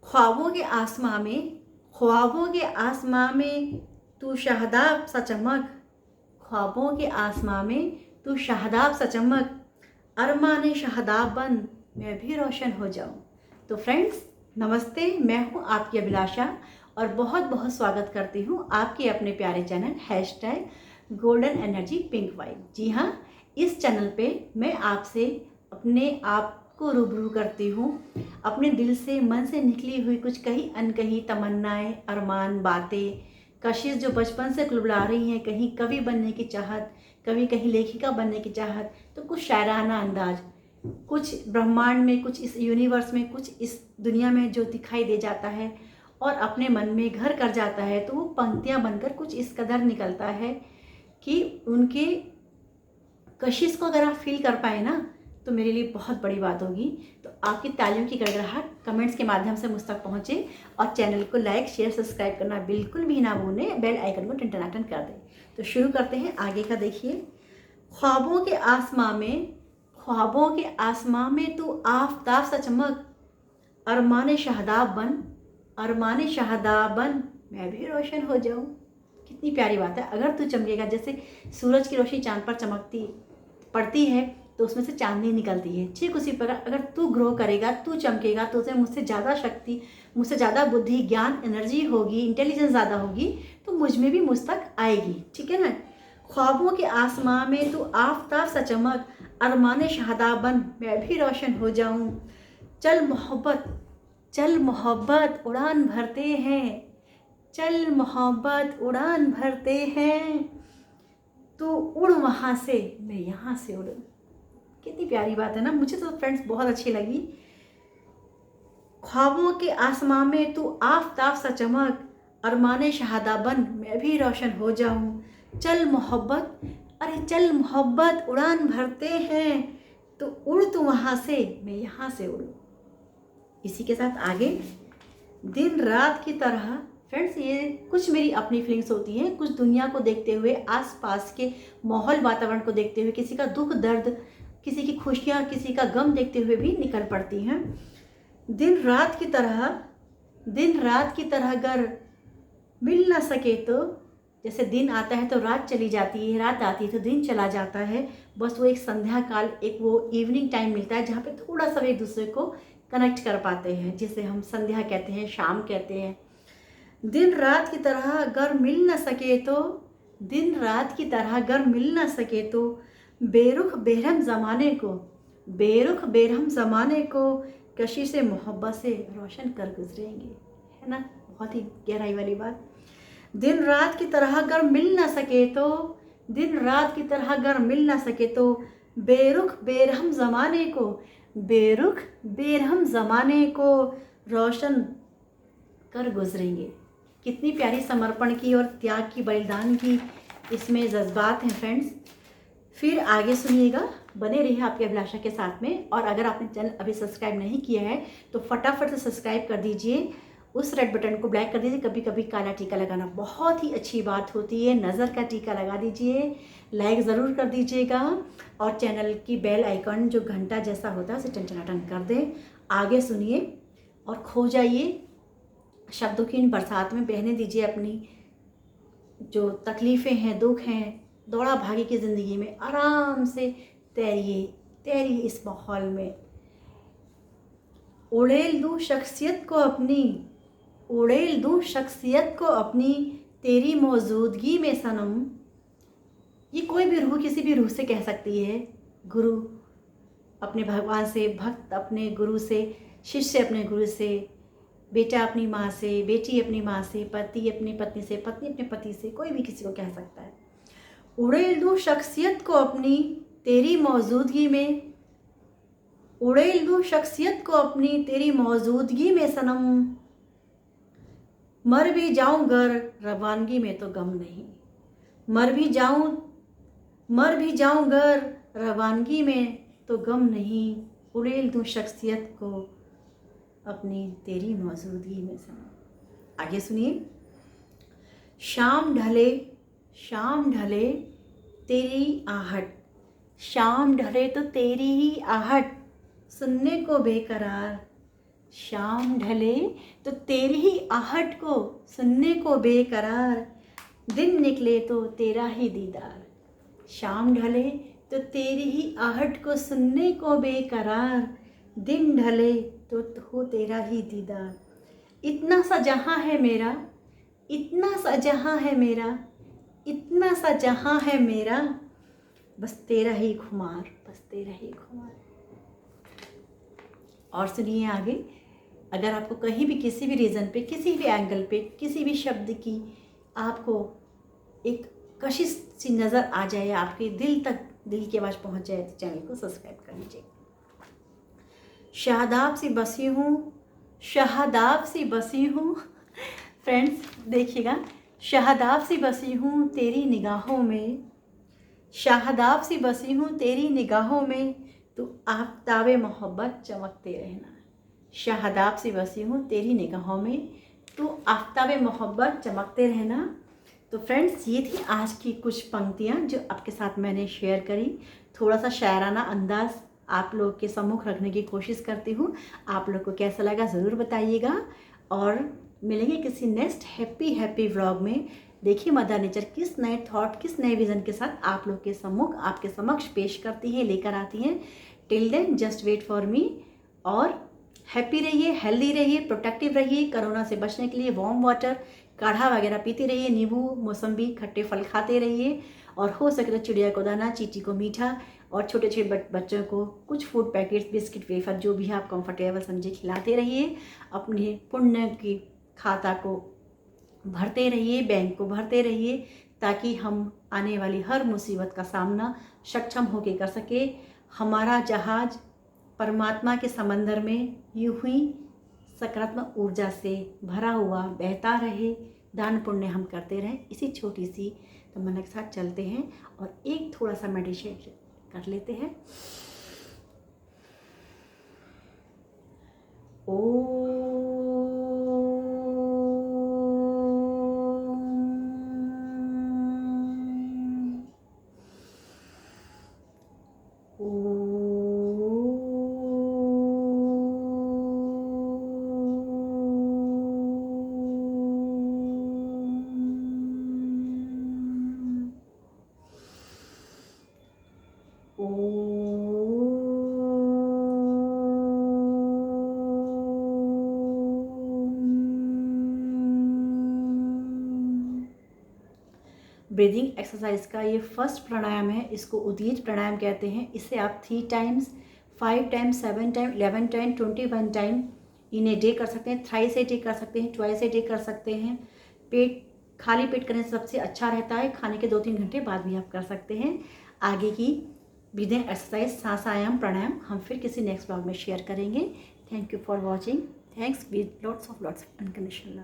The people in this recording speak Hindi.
ख्वाबों के आसमां में, ख्वाबों के आसमां में तू शहदाब सा चमक, ख्वाबों के आसमां में तू शहदाब सा चमक, अरमान शहदाब बन मैं भी रोशन हो जाऊं। तो फ्रेंड्स नमस्ते, मैं हूं आपकी अभिलाषा और बहुत बहुत स्वागत करती हूं आपके अपने प्यारे channel hashtag golden energy pink vibe. जी हाँ, इस चैनल पे मैं आपसे अपने आप को रूबरू करती हूँ, अपने दिल से मन से निकली हुई कुछ कहीं अनकही तमन्नाएं, अरमान, बातें, कशिश जो बचपन से कुलबुला रही हैं, कहीं कवि बनने की चाहत, कभी कहीं लेखिका बनने की चाहत, तो कुछ शायराना अंदाज, कुछ ब्रह्मांड में, कुछ इस यूनिवर्स में, कुछ इस दुनिया में जो दिखाई दे जाता है और अपने मन में घर कर जाता है, तो वो पंक्तियाँ बनकर कुछ इस कदर निकलता है कि उनके कशिश को अगर आप फील कर पाए ना, तो मेरे लिए बहुत बड़ी बात होगी। तो आपकी तालियों की गड़गड़ाहट कमेंट्स के माध्यम से मुझ तक पहुँचे और चैनल को लाइक, शेयर, सब्सक्राइब करना बिल्कुल भी ना भूलें, बेल आइकन को टन कर दें। तो शुरू करते हैं आगे का। देखिए, ख्वाबों के आसमां में, ख्वाबों के आसमां में तू आफताब सा चमक, अरमान शहदाब बन, अरमान शहदाब बन मैं भी रोशन हो जाऊं। कितनी प्यारी बात है। अगर तू चमकेगा, जैसे सूरज की रोशनी चांद पर चमकती पड़ती है तो उसमें से चांदनी निकलती है, ठीक उसी प्रकार अगर तू ग्रो करेगा, तू चमकेगा, तो उसे मुझसे ज़्यादा शक्ति, मुझसे ज़्यादा बुद्धि, ज्ञान, एनर्जी होगी, इंटेलिजेंस ज़्यादा होगी, तो मुझ में भी मुझ तक आएगी। ठीक है ना। ख्वाबों के आसमां में तू आफताब सा चमक, अरमान शहदाब बन मैं भी रोशन हो जाऊं। चल मोहब्बत, चल मोहब्बत उड़ान भरते हैं, चल मोहब्बत उड़ान भरते हैं, तो उड़ वहाँ से मैं यहाँ से उड़ूं। कितनी प्यारी बात है ना। मुझे तो फ्रेंड्स बहुत अच्छी लगी। ख्वाबों के आसमां में तू आफताब सा चमक, अरमान शहादा बन मैं भी रोशन हो जाऊं। चल मोहब्बत, अरे चल मोहब्बत उड़ान भरते हैं, तो उड़ तू वहाँ से मैं यहाँ से उड़ूं। इसी के साथ आगे, दिन रात की तरह। फ्रेंड्स ये कुछ मेरी अपनी फीलिंग्स होती हैं, कुछ दुनिया को देखते हुए, आसपास के माहौल वातावरण को देखते हुए, किसी का दुख दर्द, किसी की खुशियाँ, किसी का गम देखते हुए भी निकल पड़ती हैं। दिन रात की तरह, दिन रात की तरह अगर मिल ना सके तो, जैसे दिन आता है तो रात चली जाती है, रात आती है तो दिन चला जाता है, बस वो एक संध्या काल, एक वो इवनिंग टाइम मिलता है जहाँ पे थोड़ा सा एक दूसरे को कनेक्ट कर पाते हैं, जिसे हम संध्या कहते हैं, शाम कहते हैं। दिन रात की तरह अगर मिल न सके तो, दिन रात की तरह अगर मिल न सके तो, बेरुख बेरहम ज़माने को, बेरुख बेरहम ज़माने को कशी से मोहब्बत से रोशन कर गुजरेंगे। है ना, बहुत ही गहराई वाली बात। दिन रात की तरह अगर मिल न सके तो, दिन रात की तरह अगर मिल न सके तो, बेरुख बेरहम ज़माने को, बेरुख बेरहम ज़माने को रोशन कर गुजरेंगे। कितनी प्यारी समर्पण की और त्याग की, बलिदान की इसमें जज्बात हैं फ्रेंड्स। फिर आगे सुनिएगा, बने रहिए आपकी अभिलाषा के साथ में। और अगर आपने चैनल अभी सब्सक्राइब नहीं किया है तो फटाफट से सब्सक्राइब कर दीजिए, उस रेड बटन को ब्लैक कर दीजिए। कभी कभी काला टीका लगाना बहुत ही अच्छी बात होती है, नज़र का टीका लगा दीजिए, लाइक ज़रूर कर दीजिएगा और चैनल की बेल आइकन जो घंटा जैसा होता है उसे टन कर दें। आगे सुनिए और खो जाइए शब्दों की इन बरसात में, बहने दीजिए अपनी जो तकलीफ़ें हैं, दुख हैं, दौड़ा भागी की ज़िंदगी में आराम से तैरिए, तैरिए इस माहौल में। उड़ेल दूँ शख्सियत को अपनी, उड़ेल दूँ शख्सियत को अपनी, तेरी मौजूदगी में सनम। ये कोई भी रूह किसी भी रूह से कह सकती है। गुरु अपने भगवान से, भक्त अपने गुरु से, शिष्य अपने गुरु से, बेटा अपनी माँ से, बेटी अपनी माँ से, पति अपनी पत्नी से, पत्नी अपने पति से, कोई भी किसी को कह सकता है। उड़ेल दूँ शख्सियत को अपनी, तेरी मौजूदगी में, उड़ेल दूँ शख्सियत को अपनी, तेरी मौजूदगी में सनम। मर भी जाऊँ गर रवानगी में तो गम नहीं, मर भी जाऊँ गर रवानगी में तो गम नहीं। उड़ेल दूँ शख्सियत को अपनी, तेरी मौजूदगी में सनम। आगे सुनिए। शाम ढले, शाम ढले तेरी आहट, शाम ढले तो तेरी ही आहट, सुनने को बेकरार, शाम ढले तो तेरी ही आहट को सुनने को बेकरार, दिन निकले तो तेरा ही दीदार। शाम ढले तो तेरी ही आहट को सुनने को बेकरार, दिन ढले तो हो तेरा ही दीदार। इतना सा जहां है मेरा, इतना सा जहां है मेरा, इतना सा जहां है मेरा, बस तेरा ही खुमार, बस तेरा ही खुमार। और सुनिए आगे, अगर आपको कहीं भी किसी भी रीज़न पे, किसी भी एंगल पे, किसी भी शब्द की आपको एक कशिश सी नज़र आ जाए, आपके दिल तक दिल की आवाज़ पहुंच जाए, तो चैनल को सब्सक्राइब कर लीजिए। शहदाब सी बसी हूँ, शहदाब सी बसी हूँ। फ्रेंड्स देखिएगा, शहदाब सी बसी हूँ तेरी निगाहों में, शाहदाब सी बसी हूँ तेरी निगाहों में, तू आफ्ताबे मोहब्बत चमकते रहना। शाहदाब सी बसी हूँ तेरी निगाहों में, तू आफ्ताबे मोहब्बत चमकते रहना। तो फ्रेंड्स ये थी आज की कुछ पंक्तियाँ जो आपके साथ मैंने शेयर करी। थोड़ा सा शायराना अंदाज आप लोग के सम्मुख रखने की कोशिश करती हूँ। आप लोग को कैसा लगा ज़रूर बताइएगा, और मिलेंगे किसी नेक्स्ट हैप्पी व्लॉग में। देखिए मदर नेचर किस नए थॉट, किस नए विज़न के साथ आप लोग के सम्मुख, आपके समक्ष पेश करती हैं, लेकर आती हैं। Till then just wait for me. और हैप्पी रहिए, हेल्दी रहिए, प्रोटेक्टिव रहिए। कोरोना से बचने के लिए वार्म वाटर, काढ़ा वगैरह पीते रहिए, नींबू मौसम्बी खट्टे फल खाते रहिए, और हो सके तो चिड़िया को दाना, चींटी को मीठा, और छोटे छोटे बच्चों को कुछ फूड पैकेट्स, बिस्किट, वेफर, जो भी आप कंफर्टेबल समझे खिलाते रहिए। अपने पुण्य की खाता को भरते रहिए, बैंक को भरते रहिए, ताकि हम आने वाली हर मुसीबत का सामना सक्षम होकर कर सके। हमारा जहाज परमात्मा के समंदर में यूं ही सकारात्मक ऊर्जा से भरा हुआ बहता रहे। दान पुण्य हम करते रहें, इसी छोटी सी तमन्ना के साथ चलते हैं, और एक थोड़ा सा मेडिटेशन कर लेते हैं। ब्रीदिंग एक्सरसाइज का ये फर्स्ट प्राणायाम है, इसको उद्गीत प्राणायाम कहते हैं। इसे आप 3 times, 5 times, 7 time, 11 time, 21 time in a day कर सकते हैं। थ्राइस ए डे कर सकते हैं, ट्वाइस ए डे कर सकते हैं। पेट खाली पेट करने से सबसे अच्छा रहता है, खाने के 2-3 घंटे बाद भी आप कर सकते हैं। आगे की ब्रीदिंग एक्सरसाइज, सांस आयाम प्राणायाम हम फिर किसी नेक्स्ट ब्लॉग में शेयर करेंगे। Thank you for watching. Thanks with lots of unconditional love.